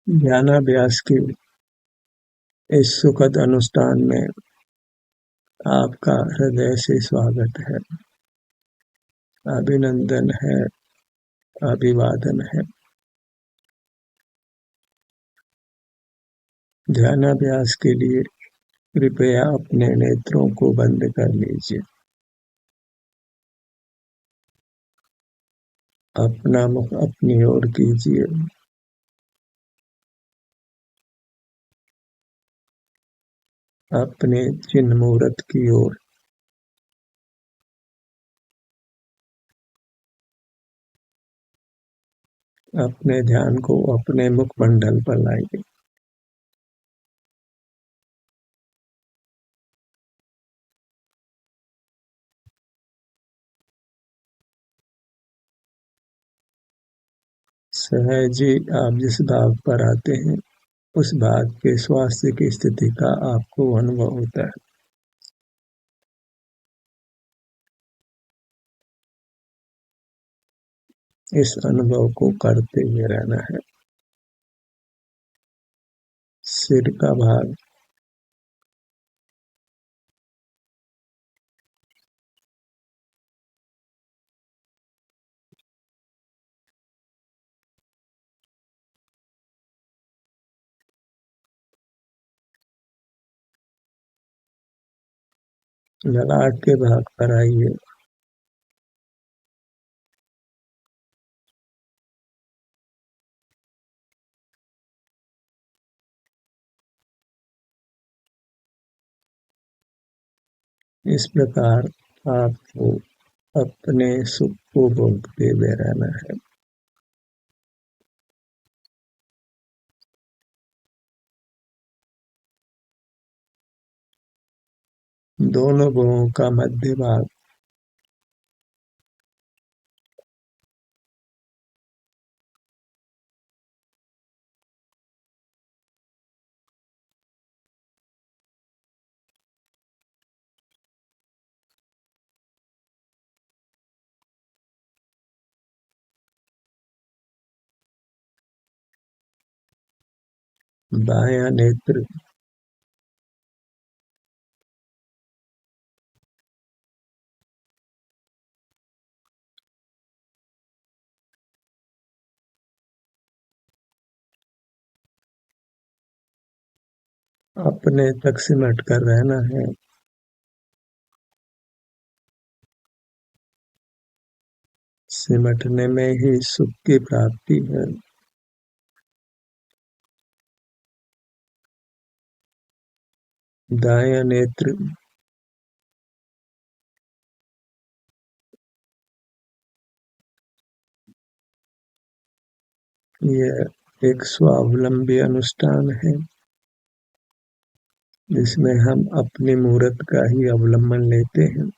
ध्यानाभ्यास के इस सुखद अनुष्ठान में आपका हृदय से स्वागत है, अभिनंदन है, अभिवादन है। ध्यानाभ्यास के लिए कृपया अपने नेत्रों को बंद कर लीजिए। अपना मुख अपनी ओर कीजिए। अपने चिन्ह मुहूर्त की ओर। अपने ध्यान को अपने मुखमंडल पर लाइए। सहज ही आप जिस भाव पर आते हैं, उस भाग के स्वास्थ्य की स्थिति का आपको अनुभव होता है। इस अनुभव को करते हुए रहना है। सिर का भाग, ललाट के भाग पर आइए। इस प्रकार आपको अपने सुख को भोगते हुए रहना है। दोनों भुवों का मध्य भाग, बायां नेत्र, अपने तक सिमट कर रहना है। सिमटने में ही सुख की प्राप्ति है। दायां नेत्र, यह एक स्वावलंबी अनुष्ठान है, जिसमें हम अपनी मूर्त का ही अवलंबन लेते हैं।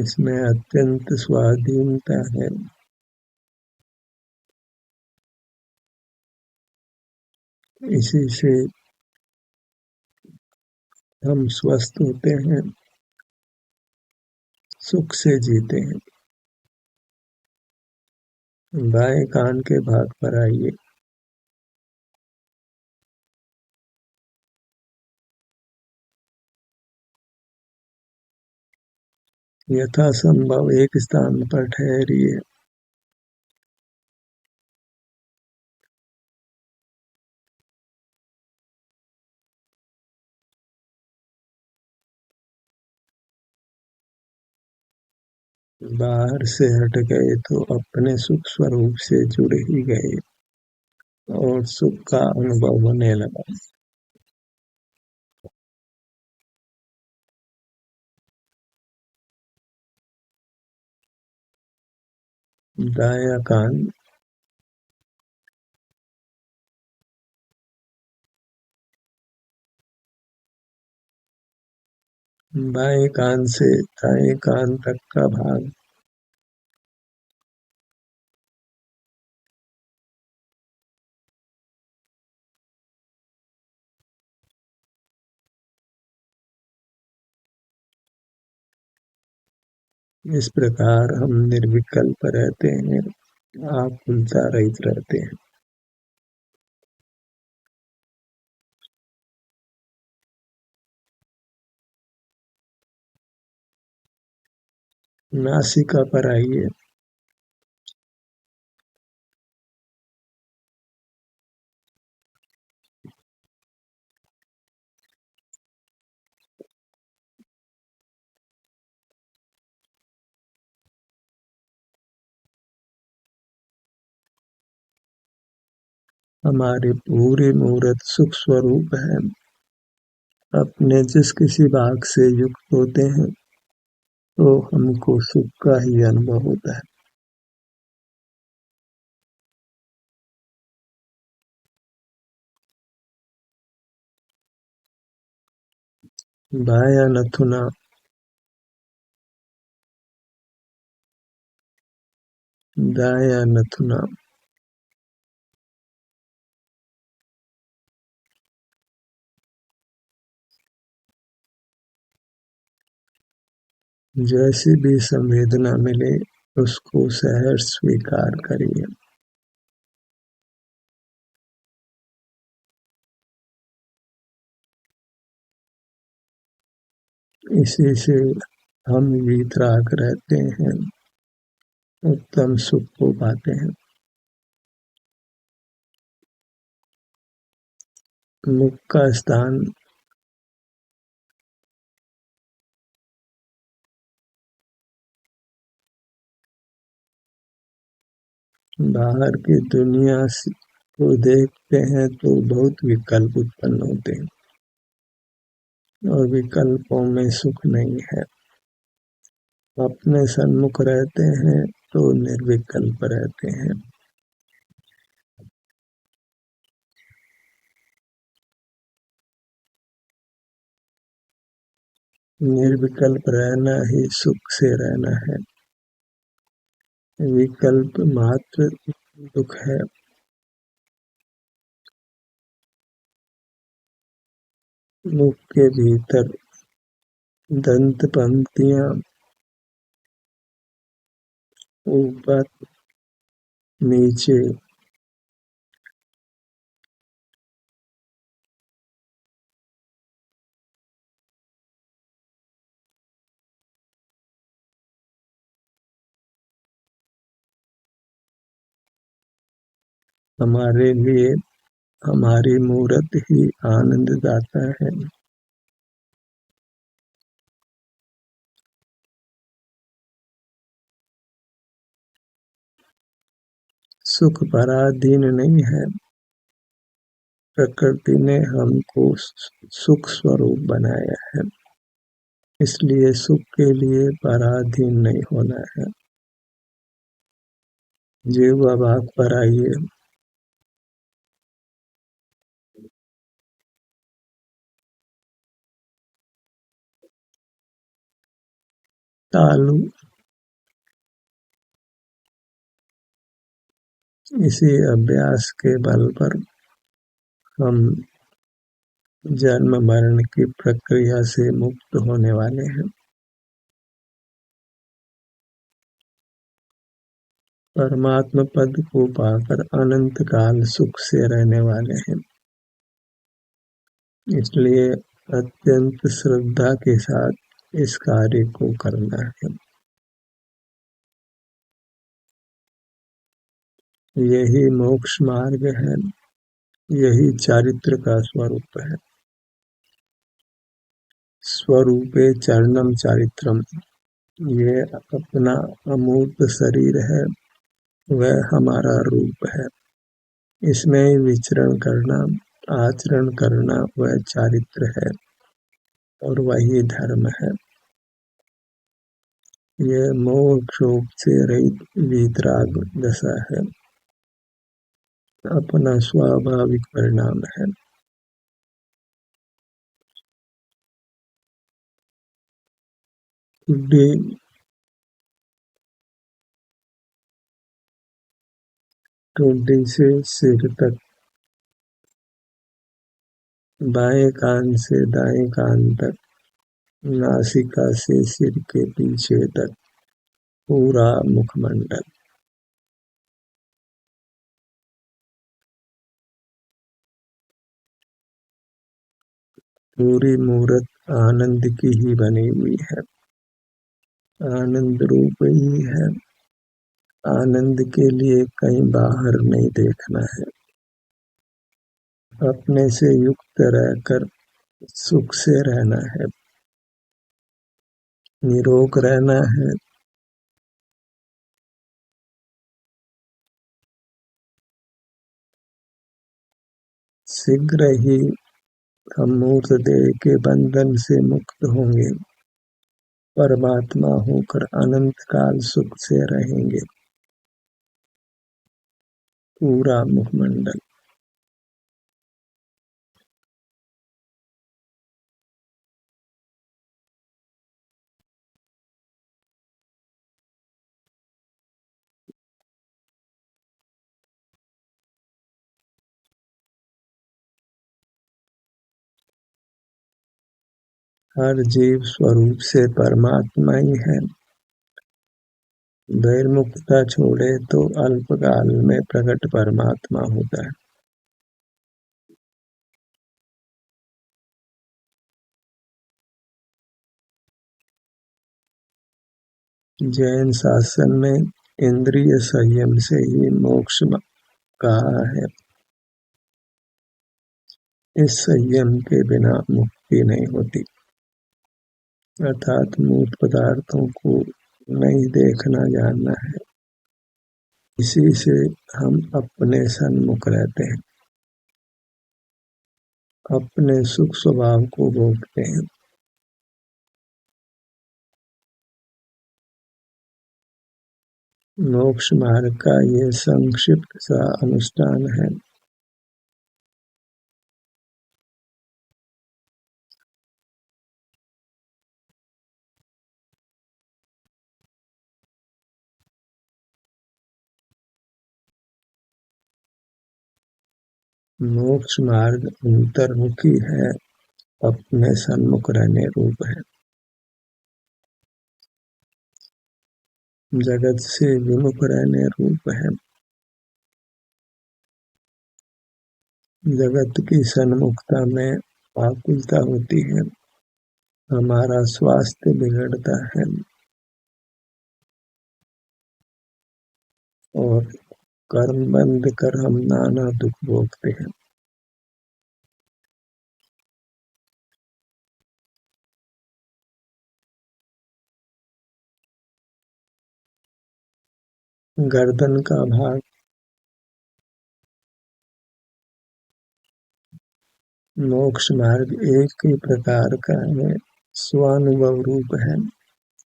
इसमें अत्यंत स्वाधीनता है। इसी से हम स्वस्थ होते हैं, सुख से जीते हैं। बाएं कान के भाग पर आइए। यथासंभव एक स्थान पर ठहरिए। बाहर से हट गए तो अपने सुख स्वरूप से जुड़ ही गए और सुख का अनुभव होने लगा। दायां कान, बाएं कान से दाएं कान तक का भाग, इस प्रकार हम निर्विकल्प रहते हैं, आकुलता रहित रहते हैं। नासिका पर आइए। हमारे पूरे मूर्त सुख स्वरूप है। अपने जिस किसी भाग से युक्त होते हैं तो हमको सुख का ही अनुभव होता है। बाया नथुना। दाया नथुना। जैसी भी संवेदना मिले उसको सहर्ष स्वीकार करिए। इसी से हम वीतराग रहते हैं, उत्तम सुख को पाते हैं। मुख का स्थान बाहर की दुनिया को देखते हैं तो बहुत विकल्प उत्पन्न होते हैं और विकल्पों में सुख नहीं है। अपने सन्मुख रहते हैं तो निर्विकल्प रहते हैं। निर्विकल्प रहना ही सुख से रहना है। विकल्प मात्र दुख है। मुख के भीतर दंत पंक्तियां ऊपर नीचे हमारे लिए हमारी मूर्त ही आनंद दाता है। सुख पराधीन नहीं है। प्रकृति ने हमको सुख स्वरूप बनाया है, इसलिए सुख के लिए पराधीन नहीं होना है। जीवा भाग पर आइए। तालु। इसी अभ्यास के बल पर हम जन्म मरण की प्रक्रिया से मुक्त होने वाले हैं। परमात्मा पद को पाकर अनंत काल सुख से रहने वाले हैं। इसलिए अत्यंत श्रद्धा के साथ इस कार्य को करना है। यही मोक्ष मार्ग है, यही चारित्र का स्वरूप है। स्वरूपे चरणम चारित्रम। ये अपना अमूर्त शरीर है, वह हमारा रूप है। इसमें विचरण करना, आचरण करना वह चारित्र है और वही धर्म है। यह मोह क्षोभ से रहित वीतराग दशा है, अपना स्वाभाविक परिणाम है। ठुड्डी से सिर तक, बाएं कान से दाएं कान तक, नासिका से सिर के पीछे तक। पूरा मुखमंडल। पूरी मूरत आनंद की ही बनी हुई है, आनंद रूप ही है। आनंद के लिए कहीं बाहर नहीं देखना है, अपने से युक्त रहकर सुख से रहना है, निरोग रहना है। शीघ्र ही हम मूर्त देह के बंधन से मुक्त होंगे, परमात्मा होकर अनंत काल सुख से रहेंगे। पूरा मुखमंडल। हर जीव स्वरूप से परमात्मा ही है। बहिर्मुखता छोड़े तो अल्पकाल में प्रकट परमात्मा होता है। जैन शासन में इंद्रिय संयम से ही मोक्ष कहा है। इस संयम के बिना मुक्ति नहीं होती, अर्थात मूर्त पदार्थों को नहीं देखना जानना है। इसी से हम अपने सन्मुख रहते हैं, अपने सुख स्वभाव को भोगते हैं। मोक्ष मार्ग का ये संक्षिप्त सा अनुष्ठान है। मोक्ष मार्ग अंतर्मुखी है, अपने सन्मुख रहने रूप है। जगत से विमुख रहने रूप है। जगत की सन्मुखता में आकुलता होती है, हमारा स्वास्थ्य बिगड़ता है और कर्म बंद कर हम नाना दुख भोगते हैं। गर्दन का भाग। मोक्ष मार्ग एक ही प्रकार का है, स्वानुभव रूप है,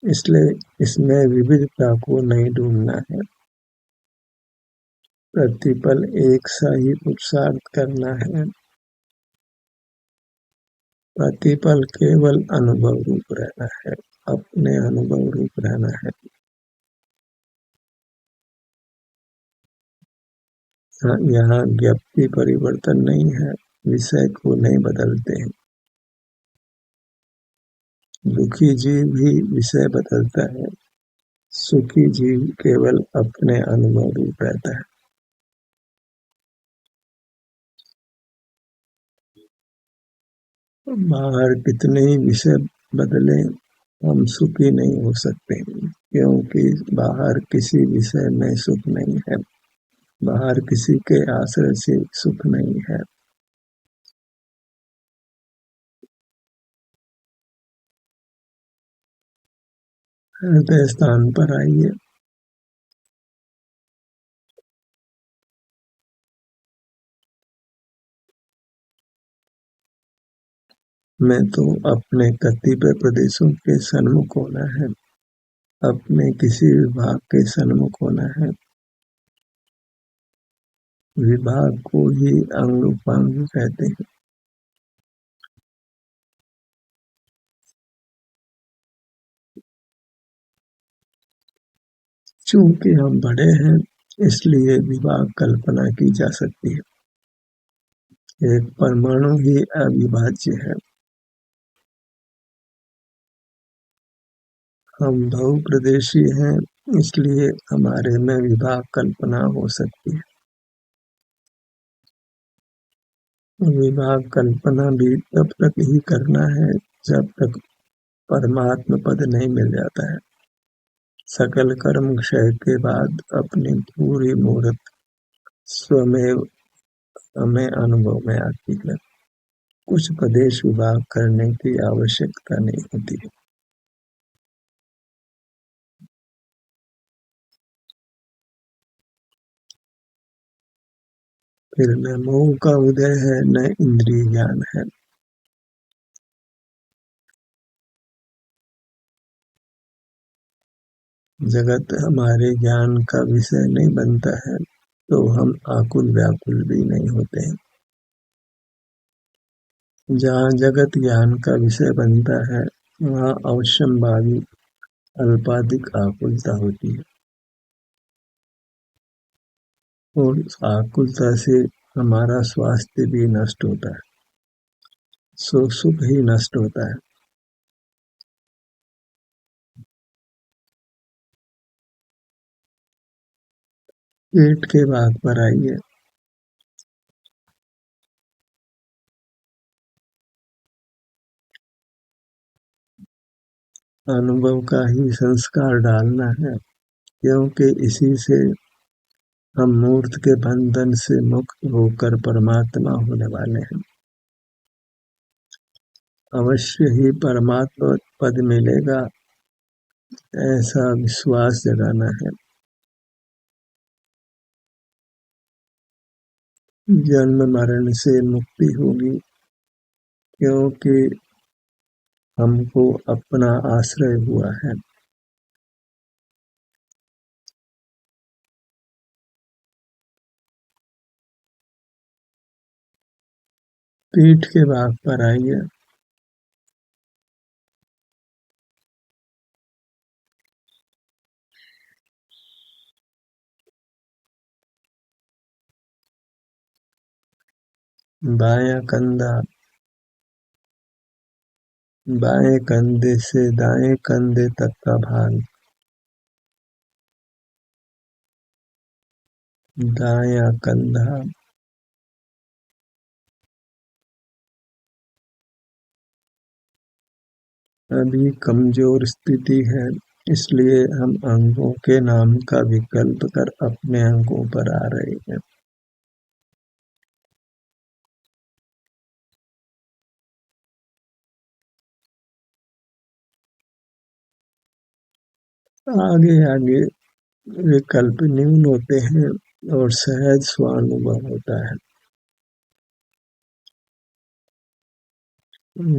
इसलिए इसमें विविधता को नहीं ढूंढना है। प्रतिपल एक सा ही पुरुषार्थ करना है। प्रतिपल केवल अनुभव रूप रहना है, अपने अनुभव रूप रहना है। यहाँ ज्ञप्ति परिवर्तन नहीं है, विषय को नहीं बदलते हैं। दुखी जीव भी विषय बदलता है, सुखी जीव केवल अपने अनुभव रूप रहता है। बाहर कितने ही विषय बदले, हम सुखी नहीं हो सकते, क्योंकि बाहर किसी विषय में सुख नहीं है, बाहर किसी के आश्रय से सुख नहीं है। हृदय स्थान पर आइए। मैं तो अपने कतिपय प्रदेशों के सन्मुख होना है, अपने किसी विभाग के सन्मुख होना है। विभाग को ही अंग उपांग कहते हैं। चूंकि हम बड़े हैं, इसलिए विभाग कल्पना की जा सकती है। एक परमाणु ही अविभाज्य है। हम बहुप्रदेशी हैं, इसलिए हमारे में विभाग कल्पना हो सकती है। विभाग कल्पना भी तब तक ही करना है जब तक परमात्म पद नहीं मिल जाता है। सकल कर्म क्षय के बाद अपनी पूरी मूर्त स्वमेव हमें अनुभव में आती है। कुछ प्रदेश विभाग करने की आवश्यकता नहीं होती है। फिर न मोह का उदय है न इंद्रिय ज्ञान है। जगत हमारे ज्ञान का विषय नहीं बनता है तो हम आकुल व्याकुल भी नहीं होते हैं। जहाँ जगत ज्ञान का विषय बनता है वहाँ अवश्यंभावी अल्पाधिक आकुलता होती है और आकुलता से हमारा स्वास्थ्य भी नष्ट होता है, सुख ही नष्ट होता है। पेट के भाग पर आइए। अनुभव का ही संस्कार डालना है क्योंकि इसी से हम मूर्त के बंधन से मुक्त होकर परमात्मा होने वाले हैं। अवश्य ही परमात्मा पद मिलेगा ऐसा विश्वास जगाना है। जन्म मरण से मुक्ति होगी क्योंकि हमको अपना आश्रय हुआ है। पीठ के भाग पर आइए। बायां कंधा बाएं कंधे से दाएं कंधे तक का भाग, दायां कंधा अभी कमजोर स्थिति है, इसलिए हम अंगों के नाम का विकल्प कर अपने अंगों पर आ रहे हैं। आगे आगे विकल्प न्यून होते हैं और सहज स्वानुभव होता है।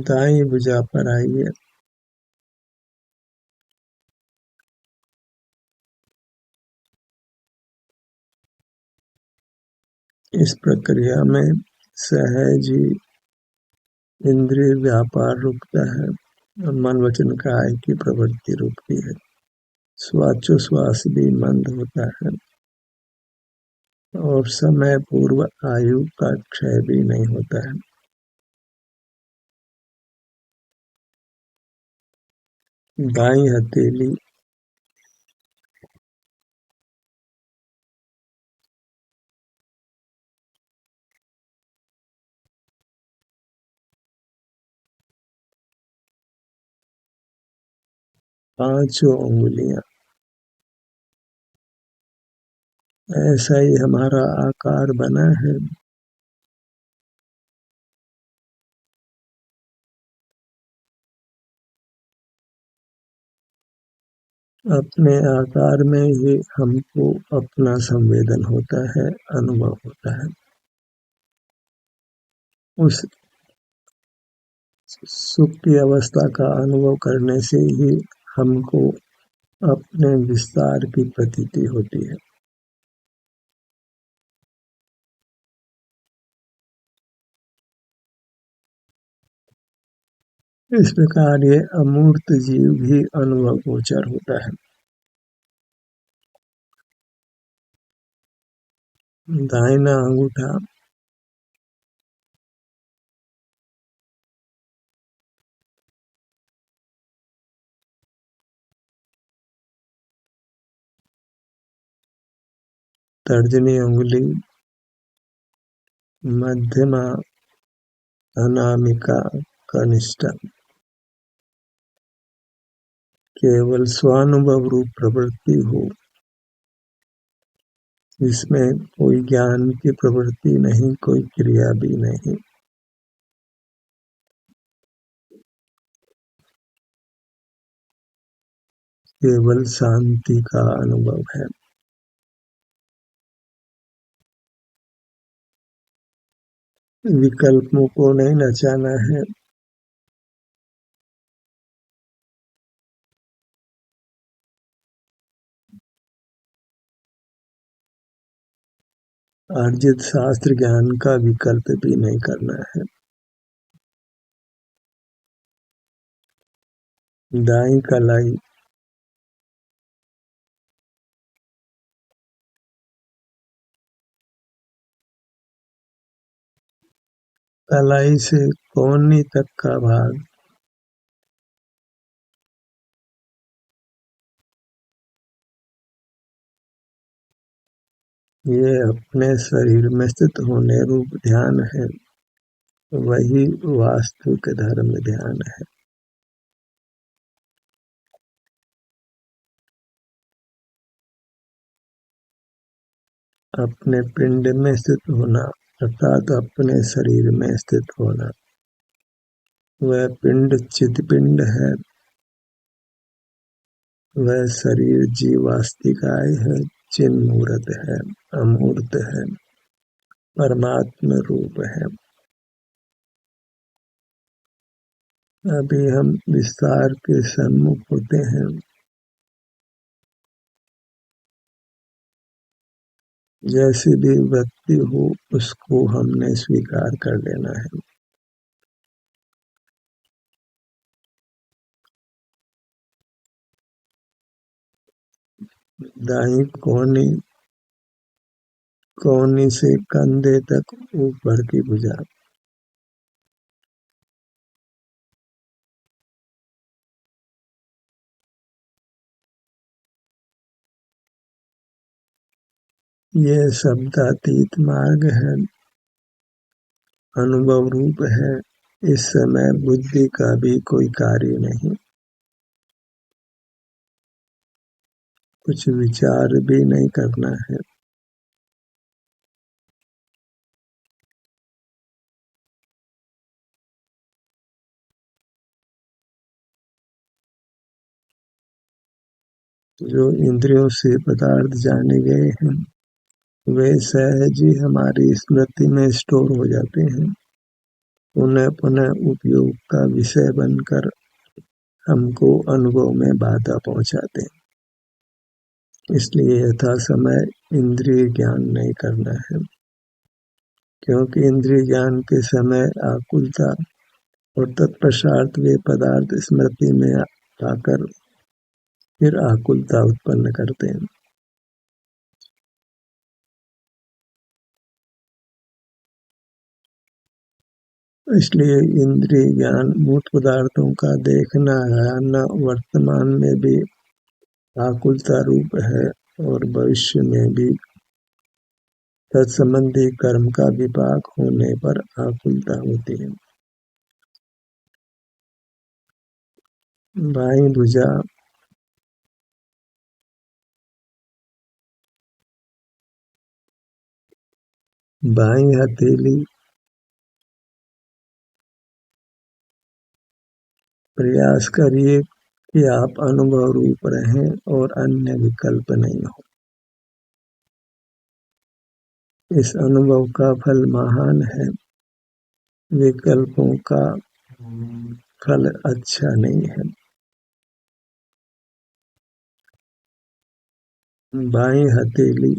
दाएं भुजा पर आइए। इस प्रक्रिया में सहज ही इंद्रिय व्यापार रुकता है और मन वचन काया की प्रवृत्ति रुकती है। श्वासोच्छ्वास भी मंद होता है और समय पूर्व आयु का क्षय भी नहीं होता है। दाईं हथेली पांचों उंगलियां, ऐसा ही हमारा आकार बना है। अपने आकार में ही हमको अपना संवेदन होता है, अनुभव होता है। उस सुख की अवस्था का अनुभव करने से ही हमको अपने विस्तार की प्रतीति होती है। इस प्रकार ये अमूर्त जीव भी अनुभव गोचर होता है। दाहिना अंगूठा तर्जनी उंगली, मध्यमा, अनामिका, कनिष्ठ केवल स्वानुभव रूप प्रवृत्ति हो, इसमें कोई ज्ञान की प्रवृत्ति नहीं, कोई क्रिया भी नहीं। केवल शांति का अनुभव है। विकल्पों को नहीं नचाना है। अर्जित शास्त्र ज्ञान का विकल्प भी नहीं करना है। दाई कलाई, कलाई से कोहनी तक का भाग, ये अपने शरीर में स्थित होने रूप ध्यान है, वही वास्तविक धर्म ध्यान है। अपने पिंड में स्थित होना अर्थात अपने शरीर में स्थित होना। वह पिंड चित्पिंड है, वह शरीर जीवास्तिकाय है, चिन्मूर्त है, अमूर्त है, परमात्म रूप है। अभी हम विस्तार के सम्मुख होते हैं। जैसी भी वृत्ति हो उसको हमने स्वीकार कर लेना है। दाई कोहनी, कोहनी से कंधे तक ऊपर की भुजा, ये शब्दातीत मार्ग है, अनुभव रूप है। इस समय बुद्धि का भी कोई कार्य नहीं, कुछ विचार भी नहीं करना है। जो इंद्रियों से पदार्थ जाने गए हैं वे सहज ही हमारी स्मृति में स्टोर हो जाते हैं, पुनः पुनः उपयोग का विषय बनकर हमको अनुभव में बाधा पहुंचाते हैं। इसलिए यथा समय इंद्रिय ज्ञान नहीं करना है, क्योंकि इंद्रिय ज्ञान के समय आकुलता और तत्पश्चात वे पदार्थ स्मृति में आकर फिर आकुलता उत्पन्न करते हैं। इसलिए इंद्रिय ज्ञान भूत पदार्थों का देखना है, न वर्तमान में भी आकुलता रूप है और भविष्य में भी तत्संबंधी कर्म का विपाक होने पर आकुलता होती है। बाईं भुजा, बाईं हथेली, प्रयास करिए कि आप अनुभव रूप रहें और अन्य विकल्प नहीं हो। इस अनुभव का फल महान है, विकल्पों का फल अच्छा नहीं है। बाईं हथेली,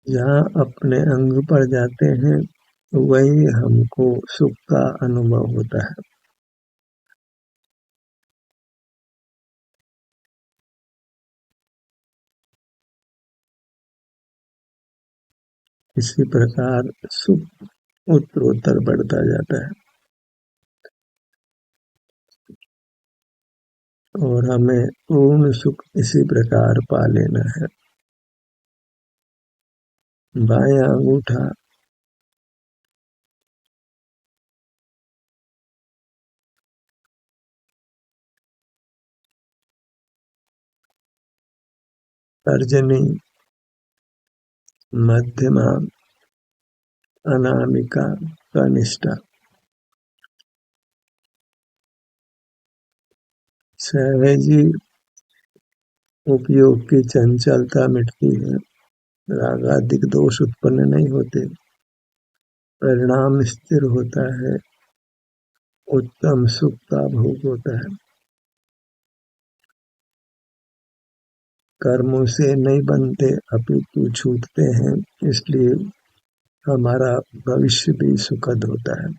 जहाँ अपने अंग पर जाते हैं वही हमको सुख का अनुभव होता है। इसी प्रकार सुख उत्तरोत्तर बढ़ता जाता है और हमें पूर्ण सुख इसी प्रकार पा लेना है। बायां अंगूठा तर्जनी, मध्यमा, अनामिका, कनिष्ठा, सहजी उपयोग की चंचलता मिटती है, रागादिक दोष उत्पन्न नहीं होते, परिणाम स्थिर होता है, उत्तम सुख का भोग होता है। कर्मों से नहीं बनते अपितु छूटते हैं, इसलिए हमारा भविष्य भी सुखद होता है।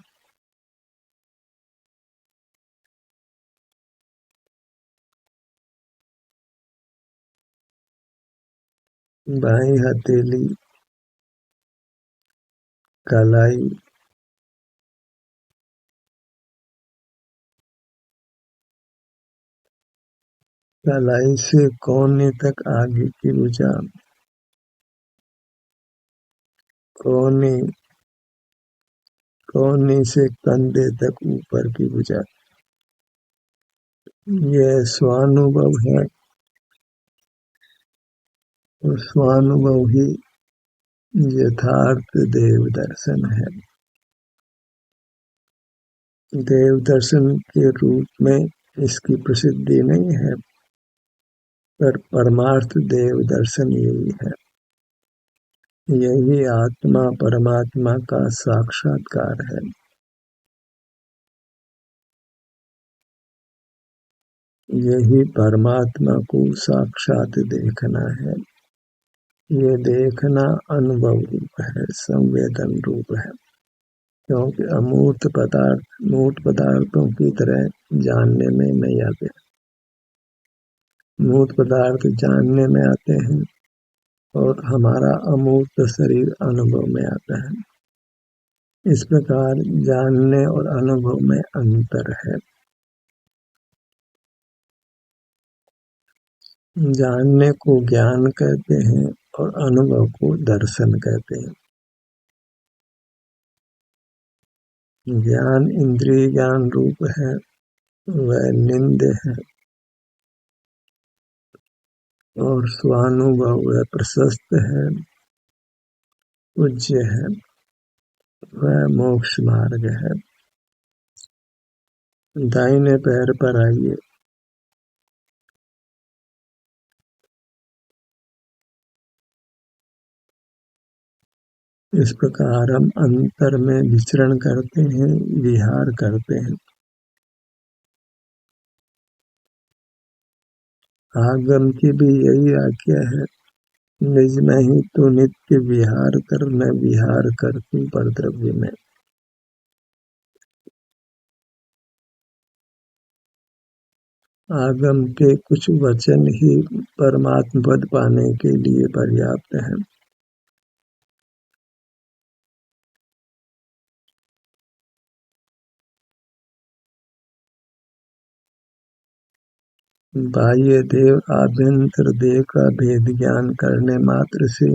बाई हथेली, कलाई, कलाई से कोहनी तक आगे की भुजा, कोहनी कोहनी से कंधे तक ऊपर की भुजा, यह स्वानुभव है और स्वानुभव ही यथार्थ देव दर्शन है। देव दर्शन के रूप में इसकी प्रसिद्धि नहीं है, पर परमार्थ देव दर्शन यही है। यही आत्मा परमात्मा का साक्षात्कार है। यही परमात्मा को साक्षात देखना है। ये देखना अनुभव रूप है, संवेदन रूप है, क्योंकि अमूर्त पदार्थ मूर्त पदार्थों की तरह जानने में नहीं आते। मूर्त पदार्थ जानने में आते हैं और हमारा अमूर्त शरीर अनुभव में आता है। इस प्रकार जानने और अनुभव में अंतर है। जानने को ज्ञान कहते हैं और अनुभव को दर्शन कहते हैं। ज्ञान इंद्रिय ज्ञान रूप है, वह निंद्य है, और स्वानुभव वह प्रशस्त है, पूज्य है, वह मोक्ष मार्ग है। दाहिने पैर पर आइए। इस प्रकार हम अंतर में विचरण करते हैं, विहार करते हैं। आगम की भी यही आज्ञा है, निज में ही तो नित्य विहार कर, न विहार कर तू पर द्रव्य में। आगम के कुछ वचन ही परमात्म पद पाने के लिए पर्याप्त है। बाह्य देव आभ्यंतर देव का भेद ज्ञान करने मात्र से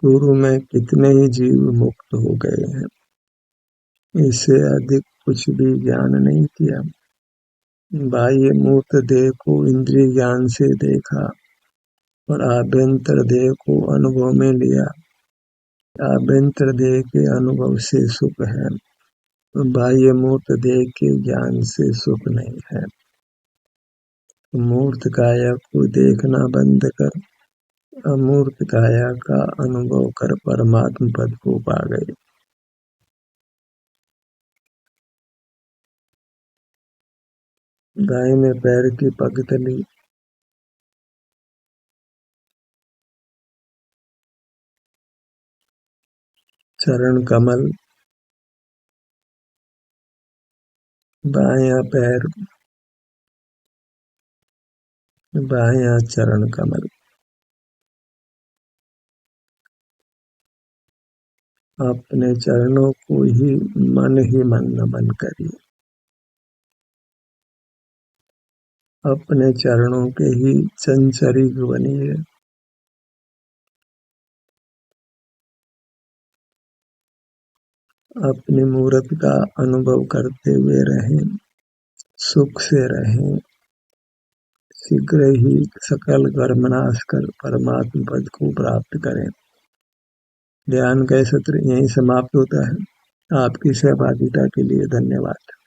पूर्व में कितने ही जीव मुक्त हो गए हैं। इससे अधिक कुछ भी ज्ञान नहीं किया। बाह्य मूर्त देह को इंद्रिय ज्ञान से देखा और आभ्यंतर देह को अनुभव में लिया। आभ्यंतर देह के अनुभव से सुख है, बाह्य मूर्त देह के ज्ञान से सुख नहीं है। मूर्त काया को देखना बंद कर अमूर्त काया का अनुभव कर परमात्म पद को पा गए। दाहिने पैर की पगतली, चरण कमल, बायां पैर, बायां चरण कमल, अपने चरणों को ही मन नमन करिए। अपने चरणों के ही संचरित बनिए। अपनी मूर्त का अनुभव करते हुए रहें, सुख से रहें। शीघ्र ही सकल कर्म नाश कर परमात्म पद को प्राप्त करें। ध्यान का सत्र यहीं समाप्त होता है। आपकी सहभागिता के लिए धन्यवाद।